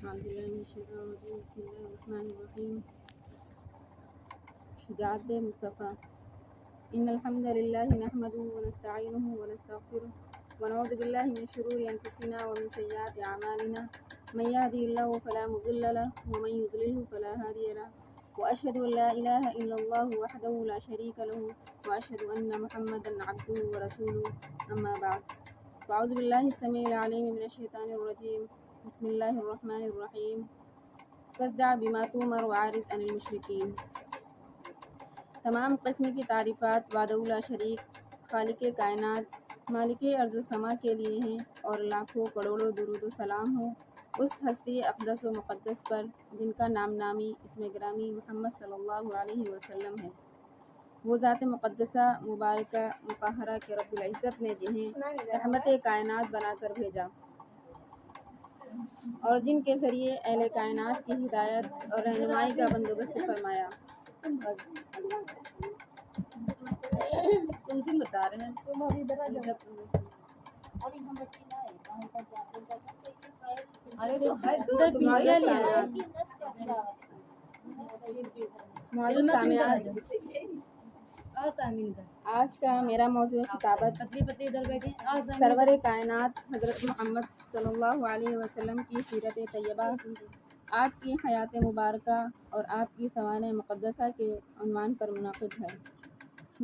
أعوذ بالله من الشيطان الرجيم بسم الله الرحمن الرحيم شجاعت مصطفى إن الحمد لله نحمده ونستعينه ونستغفره ونعوذ بالله من شرور أنفسنا ومن سيئات أعمالنا من يهده الله فلا مضل له ومن يضلله فلا هادي له وأشهد أن لا إله إلا الله وحده لا شريك له وأشهد أن محمدا عبده ورسوله أما بعد فأعوذ بالله السميع العليم من الشيطان الرجيم بسم الله الرحمن الرحيم فاصدع بما تؤمر وعارض عن المشرکین۔ تمام قسم کی تعریفات وحدہ لا شریک خالق کائنات مالک ارض و سما کے لیے ہیں اور لاکھوں کروڑوں درود و سلام ہوں اس ہستی اقدس و مقدس پر جن کا نام نامی اسم گرامی محمد صلی اللہ علیہ وسلم ہے۔ وہ ذات مقدسہ مبارکہ مطہرہ کے رب العزت نے جنہیں رحمت کائنات بنا کر بھیجا اور جن کے ذریعے اہل کائنات کی ہدایت اور رہنمائی کا بندوبست فرمایا۔ تم سے بتا رہے ہیں تم ابھی آج کا میرا موضوع خطابت سرور کائنات حضرت محمد صلی اللہ علیہ وسلم کی سیرت طیبہ، آپ کی حیات مبارکہ اور آپ کی سوانح مقدسہ کے عنوان پر منعقد ہے۔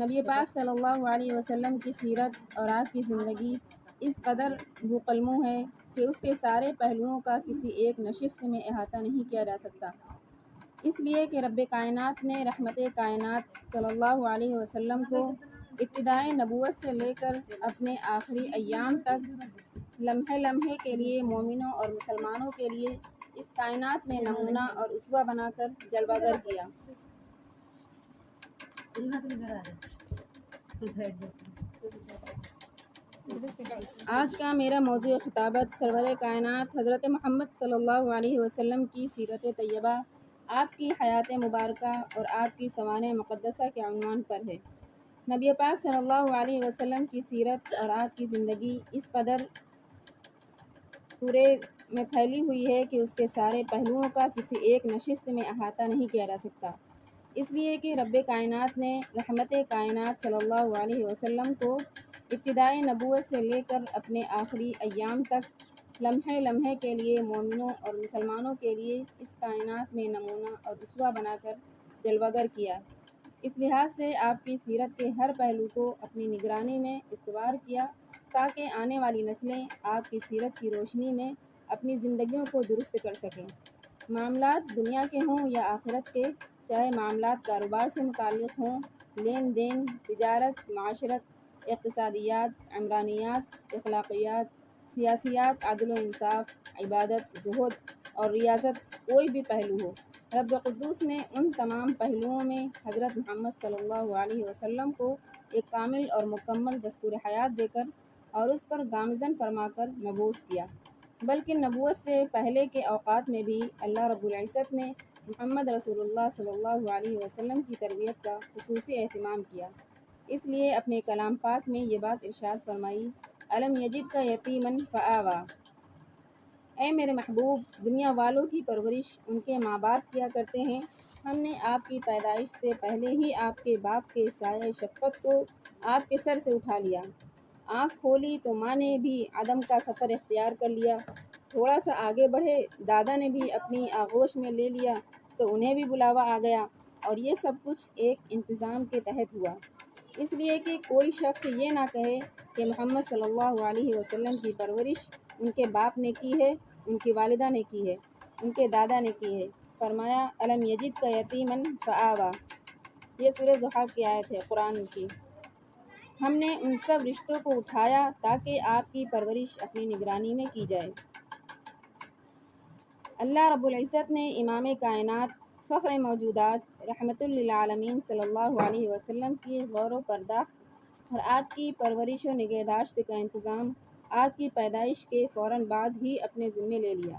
نبی پاک صلی اللہ علیہ وسلم کی سیرت اور آپ کی زندگی اس قدر بوقلموں ہے کہ اس کے سارے پہلوؤں کا کسی ایک نشست میں احاطہ نہیں کیا جا سکتا، اس لیے کہ رب کائنات نے رحمت کائنات صلی اللہ علیہ وسلم کو ابتدائے نبوت سے لے کر اپنے آخری ایام تک لمحے لمحے کے لیے مومنوں اور مسلمانوں کے لیے اس کائنات میں نمونہ اور اسوہ بنا کر جلوہ گر کیا۔ آج کا میرا موضوع خطابت سرور کائنات حضرت محمد صلی اللہ علیہ وسلم کی سیرت طیبہ، آپ کی حیات مبارکہ اور آپ کی سوانح مقدسہ کے عنوان پر ہے۔ نبی پاک صلی اللہ علیہ وسلم کی سیرت اور آپ کی زندگی اس قدر پورے میں پھیلی ہوئی ہے کہ اس کے سارے پہلوؤں کا کسی ایک نشست میں احاطہ نہیں کیا جا سکتا، اس لیے کہ رب کائنات نے رحمت کائنات صلی اللہ علیہ وسلم کو ابتدائے نبوت سے لے کر اپنے آخری ایام تک لمحے لمحے کے لیے مومنوں اور مسلمانوں کے لیے اس کائنات میں نمونہ اور اسوہ بنا کر جلوہ گر کیا۔ اس لحاظ سے آپ کی سیرت کے ہر پہلو کو اپنی نگرانی میں استوار کیا تاکہ آنے والی نسلیں آپ کی سیرت کی روشنی میں اپنی زندگیوں کو درست کر سکیں۔ معاملات دنیا کے ہوں یا آخرت کے، چاہے معاملات کاروبار سے متعلق ہوں، لین دین، تجارت، معاشرت، اقتصادیات، عمرانیات، اخلاقیات، سیاسیات، عدل و انصاف، عبادت، زہد اور ریاضت، کوئی بھی پہلو ہو، رب قدوس نے ان تمام پہلوؤں میں حضرت محمد صلی اللہ علیہ وسلم کو ایک کامل اور مکمل دستور حیات دے کر اور اس پر گامزن فرما کر مبعوث کیا، بلکہ نبوت سے پہلے کے اوقات میں بھی اللہ رب العزت نے محمد رسول اللہ صلی اللہ علیہ وسلم کی تربیت کا خصوصی اہتمام کیا۔ اس لیے اپنے کلام پاک میں یہ بات ارشاد فرمائی، الم یجد کا یتیمن فآوا، اے میرے محبوب، دنیا والوں کی پرورش ان کے ماں باپ کیا کرتے ہیں، ہم نے آپ کی پیدائش سے پہلے ہی آپ کے باپ کے سایہ شفقت کو آپ کے سر سے اٹھا لیا۔ آنکھ کھولی تو ماں نے بھی عدم کا سفر اختیار کر لیا، تھوڑا سا آگے بڑھے دادا نے بھی اپنی آغوش میں لے لیا تو انہیں بھی بلاوا آ گیا، اور یہ سب کچھ ایک انتظام کے تحت ہوا، اس لیے کہ کوئی شخص یہ نہ کہے کہ محمد صلی اللہ علیہ وسلم کی پرورش ان کے باپ نے کی ہے، ان کی والدہ نے کی ہے، ان کے دادا نے کی ہے۔ فرمایا الم یجد کا یتیمن فآوا، یہ سورہ ضحیٰ کی آیت ہے قرآن کی۔ ہم نے ان سب رشتوں کو اٹھایا تاکہ آپ کی پرورش اپنی نگرانی میں کی جائے۔ اللہ رب العزت نے امام کائنات، فخر موجودات، رحمت للعالمین صلی اللہ علیہ وسلم کی غور و پرداخت اور آپ کی پرورش و نگہداشت کا انتظام آپ کی پیدائش کے فوراً بعد ہی اپنے ذمے لے لیا۔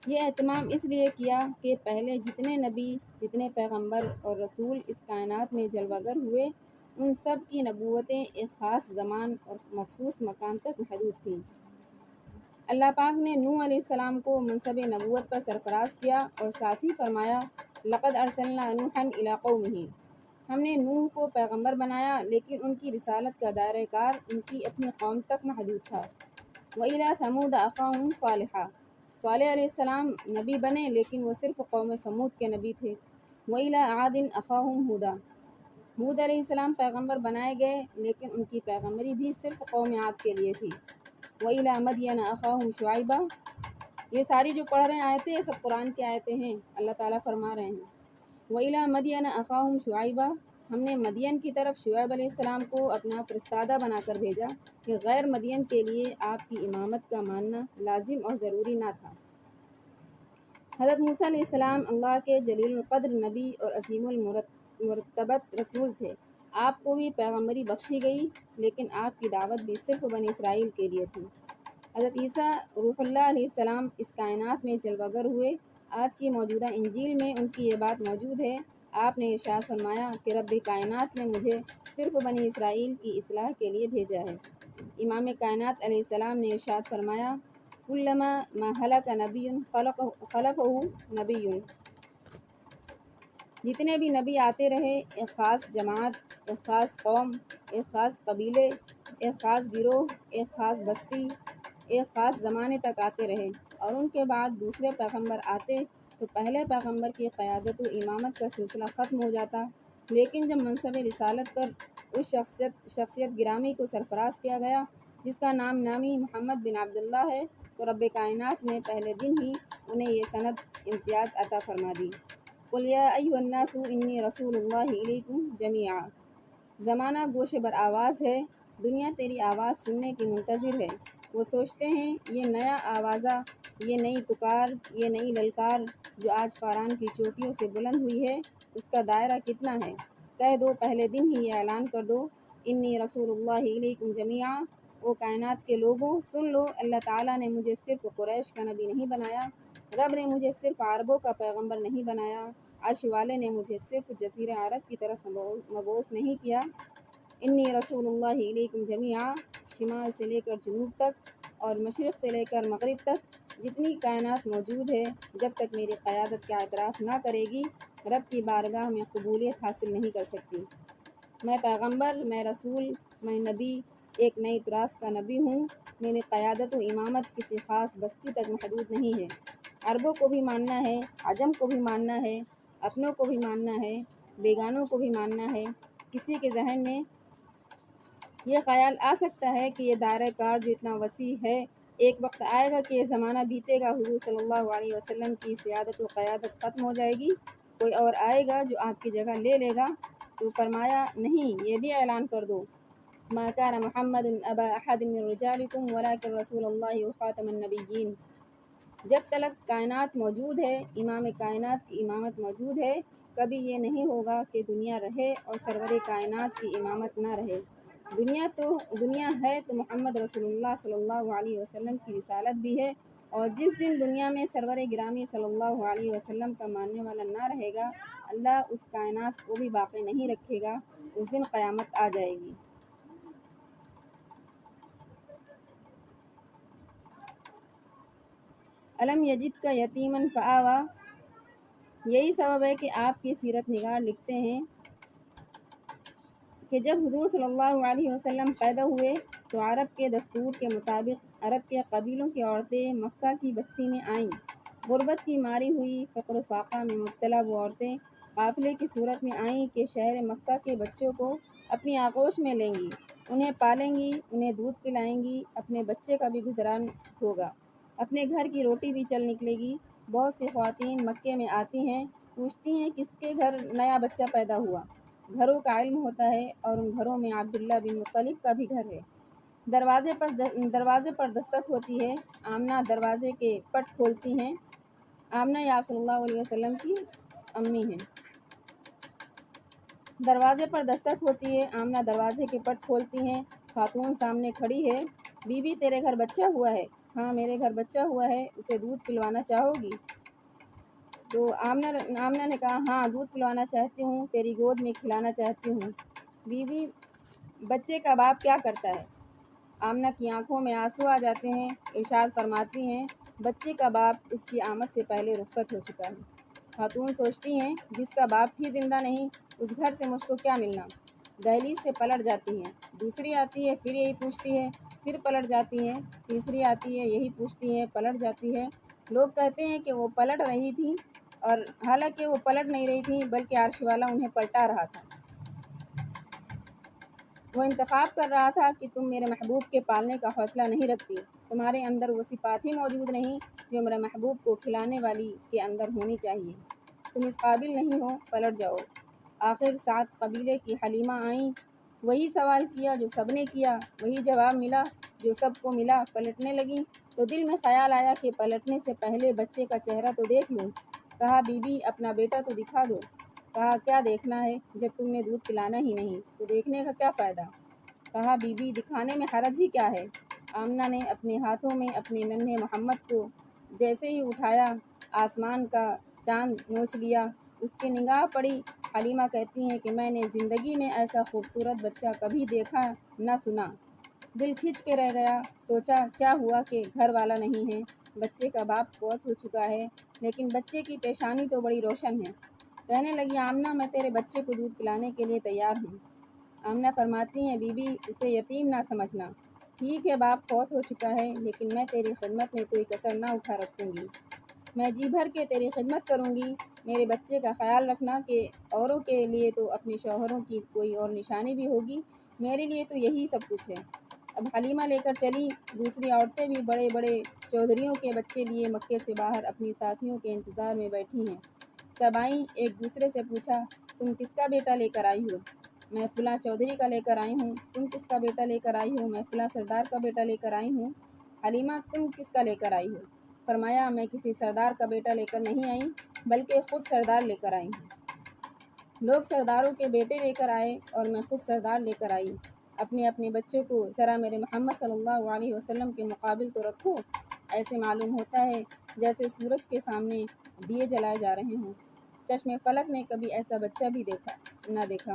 یہ اہتمام اس لیے کیا کہ پہلے جتنے نبی، جتنے پیغمبر اور رسول اس کائنات میں جلوہ گر ہوئے، ان سب کی نبوتیں ایک خاص زمان اور مخصوص مکان تک محدود تھیں۔ اللہ پاک نے نوح علیہ السلام کو منصب نبوت پر سرفراز کیا اور ساتھ ہی فرمایا لقد ارسلنا نوحا الی قومہ، ہم نے نوح کو پیغمبر بنایا لیکن ان کی رسالت کا دائرہ کار ان کی اپنی قوم تک محدود تھا۔ وَإِلَىٰ ثَمُودَ أَخَاهُمْ صَالِحًا، صالح علیہ السلام نبی بنے لیکن وہ صرف قوم سمود کے نبی تھے۔ وَإِلَىٰ عَادٍ أَخَاهُمْ هُودًا، ہود علیہ السلام پیغمبر بنائے گئے لیکن ان کی پیغمبری بھی صرف قوم عاد کے لیے تھی۔ وَإِلَىٰ مَدْيَنَ أَخَاهُمْ شُعَيْبًا، یہ ساری جو پڑھ رہے ہیں آیتیں یہ سب قرآن کی آیتیں ہیں، اللہ تعالیٰ فرما رہے ہیں وَإِلَىٰ مَدْيَنَ أَخَاهُمْ شُعَيْبًا، ہم نے مدین کی طرف شعیب علیہ السلام کو اپنا فرستادہ بنا کر بھیجا کہ غیر مدین کے لیے آپ کی امامت کا ماننا لازم اور ضروری نہ تھا۔ حضرت موسیٰ علیہ السلام اللہ کے جلیل القدر نبی اور عظیم المرتبت رسول تھے، آپ کو بھی پیغمبری بخشی گئی لیکن آپ کی دعوت بھی صرف بنی اسرائیل کے لیے تھی۔ حضرت عیسیٰ روح اللہ علیہ السلام اس کائنات میں جلوہ گر ہوئے، آج کی موجودہ انجیل میں ان کی یہ بات موجود ہے۔ آپ نے ارشاد فرمایا کہ رب کائنات نے مجھے صرف بنی اسرائیل کی اصلاح کے لیے بھیجا ہے۔ امام کائنات علیہ السلام نے ارشاد فرمایا کلما ما ہلک نبی خلفہ نبی، جتنے بھی نبی آتے رہے ایک خاص جماعت، ایک خاص قوم، ایک خاص قبیلے، ایک خاص گروہ، ایک خاص بستی، ایک خاص زمانے تک آتے رہے اور ان کے بعد دوسرے پیغمبر آتے تو پہلے پیغمبر کی قیادت و امامت کا سلسلہ ختم ہو جاتا، لیکن جب منصب رسالت پر اس شخصیت گرامی کو سرفراز کیا گیا جس کا نام نامی محمد بن عبداللہ ہے تو رب کائنات نے پہلے دن ہی انہیں یہ سند امتیاز عطا فرما دی۔ قل یا ایھا الناس انی رسول اللہ الیکم جمیعا، زمانہ گوش بر آواز ہے، دنیا تیری آواز سننے کی منتظر ہے۔ وہ سوچتے ہیں یہ نیا آوازہ، یہ نئی پکار، یہ نئی للکار جو آج فاران کی چوٹیوں سے بلند ہوئی ہے اس کا دائرہ کتنا ہے؟ کہہ دو پہلے دن ہی یہ اعلان کر دو انی رسول اللہ علیکم جمیعا، او کائنات کے لوگوں سن لو، اللہ تعالیٰ نے مجھے صرف قریش کا نبی نہیں بنایا، رب نے مجھے صرف عربوں کا پیغمبر نہیں بنایا، عرش والے نے مجھے صرف جزیرہ عرب کی طرف مبعوث نہیں کیا۔ انی رسول اللہ علیکم جمیعا، شمال سے لے کر جنوب تک اور مشرق سے لے کر مغرب تک جتنی کائنات موجود ہے جب تک میری قیادت کا اعتراف نہ کرے گی رب کی بارگاہ میں قبولیت حاصل نہیں کر سکتی۔ میں پیغمبر، میں رسول، میں نبی، ایک نئی طراف کا نبی ہوں، میری قیادت و امامت کسی خاص بستی تک محدود نہیں ہے، عربوں کو بھی ماننا ہے، عجم کو بھی ماننا ہے، اپنوں کو بھی ماننا ہے، بیگانوں کو بھی ماننا ہے۔ کسی کے ذہن میں یہ خیال آ سکتا ہے کہ یہ دائرہ کار جو اتنا وسیع ہے ایک وقت آئے گا کہ یہ زمانہ بیتے گا، حضور صلی اللہ علیہ وسلم کی سیادت و قیادت ختم ہو جائے گی، کوئی اور آئے گا جو آپ کی جگہ لے لے گا۔ تو فرمایا نہیں، یہ بھی اعلان کر دو ما کان محمد ابا احد من رجالکم ولکن رسول اللہ وخاتم النبیین، جب تک کائنات موجود ہے، امام کائنات کی امامت موجود ہے، کبھی یہ نہیں ہوگا کہ دنیا رہے اور سرور کائنات کی امامت نہ رہے۔ دنیا ہے تو محمد رسول اللہ صلی اللہ علیہ وسلم کی رسالت بھی ہے، اور جس دن دنیا میں سرور گرامی صلی اللہ علیہ وسلم کا ماننے والا نہ رہے گا اللہ اس کائنات کو بھی باقی نہیں رکھے گا، اس دن قیامت آ جائے گی۔ الم یجد کا یتیما فآوا، یہی سبب ہے کہ آپ کی سیرت نگار لکھتے ہیں کہ جب حضور صلی اللہ علیہ وسلم پیدا ہوئے تو عرب کے دستور کے مطابق عرب کے قبیلوں کی عورتیں مکہ کی بستی میں آئیں، غربت کی ماری ہوئی، فقر و فاقہ میں مبتلا وہ عورتیں قافلے کی صورت میں آئیں کہ شہر مکہ کے بچوں کو اپنی آغوش میں لیں گی، انہیں پالیں گی، انہیں دودھ پلائیں گی، اپنے بچے کا بھی گزران ہوگا، اپنے گھر کی روٹی بھی چل نکلے گی۔ بہت سی خواتین مکے میں آتی ہیں، پوچھتی ہیں کس کے گھر نیا بچہ پیدا ہوا، گھروں کا علم ہوتا ہے اور ان گھروں میں عبداللہ بن مطلب کا بھی گھر ہے۔ دروازے پر دستک ہوتی ہے، آمنہ دروازے کے پٹ کھولتی ہیں، آمنہ یا صلی اللہ علیہ وسلم کی امی ہیں۔ دروازے پر دستک ہوتی ہے، آمنہ دروازے کے پٹ کھولتی ہیں، خاتون سامنے کھڑی ہے، بی بی تیرے گھر بچہ ہوا ہے؟ ہاں میرے گھر بچہ ہوا ہے، اسے دودھ پلوانا چاہو گی؟ تو آمنہ نے کہا ہاں دودھ پلوانا چاہتی ہوں، تیری گود میں کھلانا چاہتی ہوں۔ بی بی بچے کا باپ کیا کرتا ہے؟ آمنہ کی آنکھوں میں آنسو آ جاتے ہیں۔ ارشاد فرماتی ہیں بچے کا باپ اس کی آمد سے پہلے رخصت ہو چکا ہے۔ خاتون سوچتی ہیں جس کا باپ ہی زندہ نہیں اس گھر سے مجھ کو کیا ملنا۔ دہلیز سے پلٹ جاتی ہیں، دوسری آتی ہے پھر یہی پوچھتی ہے، پھر پلٹ جاتی ہے، تیسری آتی ہے یہی پوچھتی ہے، پلٹ جاتی ہے۔ لوگ کہتے ہیں کہ وہ پلٹ رہی تھی اور حالانکہ وہ پلٹ نہیں رہی تھی بلکہ عرش والا انہیں پلٹا رہا تھا۔ وہ انتخاب کر رہا تھا کہ تم میرے محبوب کے پالنے کا حوصلہ نہیں رکھتی، تمہارے اندر وہ صفات ہی موجود نہیں جو میرے محبوب کو کھلانے والی کے اندر ہونی چاہیے، تم اس قابل نہیں ہو، پلٹ جاؤ۔ آخر سعد قبیلے کی حلیمہ آئیں، وہی سوال کیا جو سب نے کیا، وہی جواب ملا جو سب کو ملا۔ پلٹنے لگیں تو دل میں خیال آیا کہ پلٹنے سے پہلے بچے کا چہرہ تو دیکھ لوں۔ کہا بی بی اپنا بیٹا تو دکھا دو۔ کہا کیا دیکھنا ہے، جب تم نے دودھ پلانا ہی نہیں تو دیکھنے کا کیا فائدہ۔ کہا بی بی دکھانے میں حرج ہی کیا ہے۔ آمنہ نے اپنے ہاتھوں میں اپنے ننھے محمد کو جیسے ہی اٹھایا آسمان کا چاند نوچ لیا۔ اس کی نگاہ پڑی۔ حلیمہ کہتی ہیں کہ میں نے زندگی میں ایسا خوبصورت بچہ کبھی دیکھا نہ سنا، دل کھنچ کے رہ گیا۔ سوچا کیا ہوا کہ گھر والا نہیں ہے، بچے کا باپ فوت ہو چکا ہے لیکن بچے کی پیشانی تو بڑی روشن ہے۔ کہنے لگی آمنہ میں تیرے بچے کو دودھ پلانے کے لیے تیار ہوں۔ آمنہ فرماتی ہیں بی بی اسے یتیم نہ سمجھنا، ٹھیک ہے باپ فوت ہو چکا ہے لیکن میں تیری خدمت میں کوئی کسر نہ اٹھا رکھوں گی، میں جی بھر کے تیری خدمت کروں گی۔ میرے بچے کا خیال رکھنا کہ اوروں کے لیے تو اپنے شوہروں کی کوئی اور نشانی بھی ہوگی، میرے لیے تو یہی سب کچھ ہے۔ اب حلیمہ لے کر چلی، دوسری عورتیں بھی بڑے بڑے چودھریوں کے بچے لیے مکے سے باہر اپنی ساتھیوں کے انتظار میں بیٹھی ہیں۔ سب آئیں، ایک دوسرے سے پوچھا تم کس کا بیٹا لے کر آئی ہو؟ میں فلاں چودھری کا لے کر آئی ہوں۔ تم کس کا بیٹا لے کر آئی ہو؟ میں فلاں سردار کا بیٹا لے کر آئی ہوں۔ حلیمہ تم کس کا لے کر آئی ہو؟ فرمایا میں کسی سردار کا بیٹا لے کر نہیں آئی بلکہ خود سردار لے کر آئی ہوں۔ لوگ سرداروں کے بیٹے لے کر آئے اور میں خود سردار لے کر آئی۔ اپنے اپنے بچوں کو ذرا میرے محمد صلی اللہ علیہ وسلم کے مقابل تو رکھو، ایسے معلوم ہوتا ہے جیسے سورج کے سامنے دیے جلائے جا رہے ہوں۔ چشم فلک نے کبھی ایسا بچہ بھی نہ دیکھا۔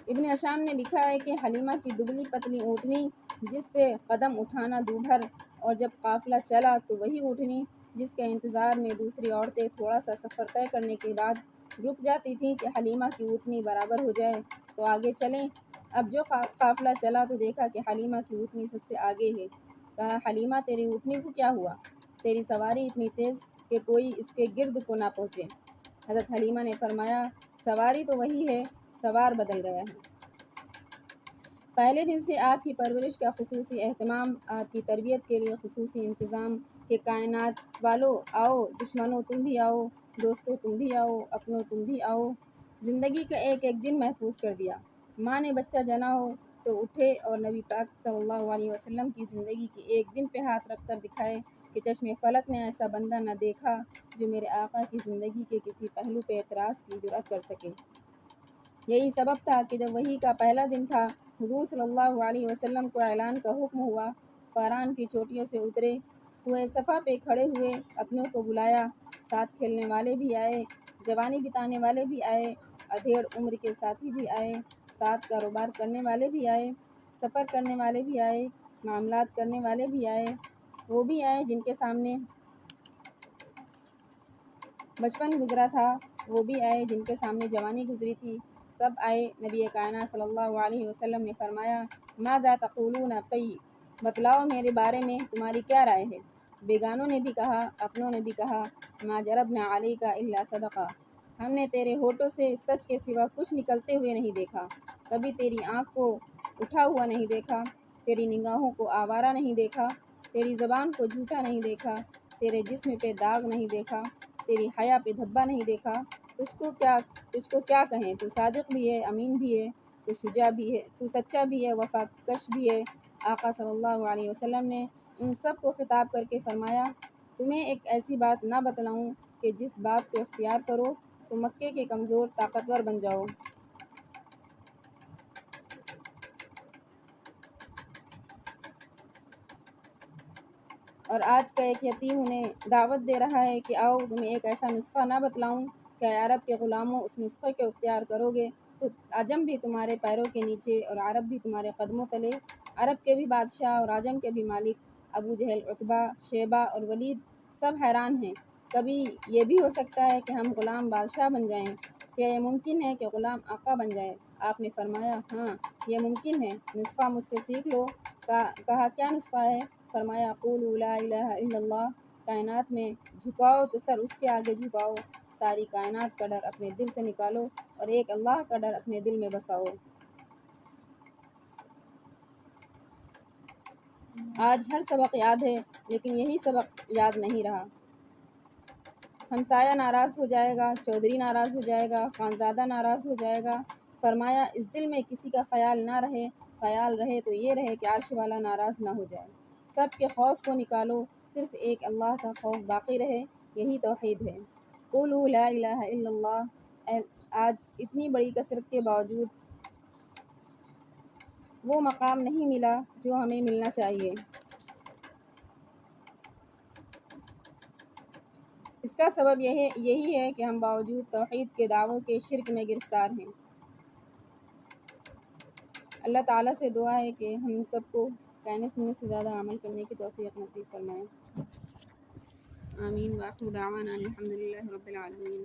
ابن ہشام نے لکھا ہے کہ حلیمہ کی دبلی پتلی اونٹنی جس سے قدم اٹھانا دوبھر، اور جب قافلہ چلا تو وہی اونٹنی جس کے انتظار میں دوسری عورتیں تھوڑا سا سفر طے کرنے کے بعد رک جاتی تھیں کہ حلیمہ کی اونٹنی برابر ہو جائے تو آگے چلیں۔ اب جو قافلہ چلا تو دیکھا کہ حلیمہ کی اونٹنی سب سے آگے ہے۔ کہا حلیمہ تیری اونٹنی کو کیا ہوا؟ تیری سواری اتنی تیز کہ کوئی اس کے گرد کو نہ پہنچے۔ حضرت حلیمہ نے فرمایا سواری تو وہی ہے، سوار بدل گیا ہے۔ پہلے دن سے آپ کی پرورش کا خصوصی اہتمام، آپ کی تربیت کے لیے خصوصی انتظام کہ کائنات والو آؤ، دشمنوں تم بھی آؤ، دوستوں تم بھی آؤ، اپنوں تم بھی آؤ، زندگی کا ایک ایک دن محفوظ کر دیا۔ ماں نے بچہ جنا ہو تو اٹھے اور نبی پاک صلی اللہ علیہ وسلم کی زندگی کے ایک دن پہ ہاتھ رکھ کر دکھائے کہ چشم فلک نے ایسا بندہ نہ دیکھا جو میرے آقا کی زندگی کے کسی پہلو پہ اعتراض کی جرأت کر سکے۔ یہی سبب تھا کہ جب وحی کا پہلا دن تھا، حضور صلی اللہ علیہ وسلم کو اعلان کا حکم ہوا، فاران کی چوٹیوں سے اترے ہوئے صفا پہ کھڑے ہوئے، اپنوں کو بلایا، ساتھ کھیلنے والے بھی آئے، جوانی بتانے والے بھی آئے، ادھیڑ عمر کے ساتھی بھی آئے، ساتھ کاروبار کرنے والے بھی آئے، سفر کرنے والے بھی آئے، معاملات کرنے والے بھی آئے، وہ بھی آئے جن کے سامنے بچپن گزرا تھا، وہ بھی آئے جن کے سامنے جوانی گزری تھی، سب آئے۔ نبی کائنات صلی اللہ علیہ وسلم نے فرمایا ماذا تقولون فی، بتلاؤ میرے بارے میں تمہاری کیا رائے ہے؟ بیگانوں نے بھی کہا، اپنوں نے بھی کہا ما جربنا علیک الا صدقہ، ہم نے تیرے ہونٹوں سے سچ کے سوا کچھ نکلتے ہوئے نہیں دیکھا، کبھی تیری آنکھ کو اٹھا ہوا نہیں دیکھا، تیری نگاہوں کو آوارہ نہیں دیکھا، تیری زبان کو جھوٹا نہیں دیکھا، تیرے جسم پہ داغ نہیں دیکھا، تیری حیا پہ دھبا نہیں دیکھا۔ تجھ کو کیا کہیں، تو صادق بھی ہے، امین بھی ہے، تو شجاع بھی ہے، تو سچا بھی ہے، وفا کش بھی ہے۔ آقا صلی اللہ علیہ وسلم نے ان سب کو خطاب کر کے فرمایا تمہیں ایک ایسی بات نہ بتلاؤں کہ جس بات کو اختیار کرو تو مکے کے کمزور طاقتور بن جاؤ۔ اور آج کا ایک یتیم انہیں دعوت دے رہا ہے کہ آؤ تمہیں ایک ایسا نسخہ نہ بتلاؤں کہ عرب کے غلاموں اس نسخے کو اختیار کرو گے تو عجم بھی تمہارے پیروں کے نیچے اور عرب بھی تمہارے قدموں تلے عرب کے بھی بادشاہ اور عجم کے بھی مالک ابو جہل، عتبہ، شیبہ اور ولید سب حیران ہیں۔ کبھی یہ بھی ہو سکتا ہے کہ ہم غلام بادشاہ بن جائیں، کیا یہ ممکن ہے کہ غلام آقا بن جائے؟ آپ نے فرمایا ہاں یہ ممکن ہے، نسخہ مجھ سے سیکھ لو۔ کہا کیا نسخہ ہے؟ فرمایا قولوا لا الہ الا اللہ، کائنات میں جھکاؤ تو سر اس کے آگے جھکاؤ، ساری کائنات کا ڈر اپنے دل سے نکالو اور ایک اللہ کا ڈر اپنے دل میں بساؤ۔ آج ہر سبق یاد ہے لیکن یہی سبق یاد نہیں رہا۔ ہمسایہ ناراض ہو جائے گا، چودھری ناراض ہو جائے گا، خانزادہ ناراض ہو جائے گا، فرمایا اس دل میں کسی کا خیال نہ رہے، خیال رہے تو یہ رہے کہ عرش والا ناراض نہ ہو جائے۔ سب کے خوف کو نکالو، صرف ایک اللہ کا خوف باقی رہے، یہی توحید ہے۔ قولوا لا الہ الا اللہ۔ آج اتنی بڑی کثرت کے باوجود وہ مقام نہیں ملا جو ہمیں ملنا چاہیے۔ اس کا سبب یہی ہے کہ ہم باوجود توحید کے دعووں کے شرک میں گرفتار ہیں۔ اللہ تعالیٰ سے دعا ہے کہ ہم سب کو کہنے سننے سے زیادہ عمل کرنے کی توفیق نصیب فرمائے۔ آمین۔ وآخر دعوانا الحمد للہ رب العالمین۔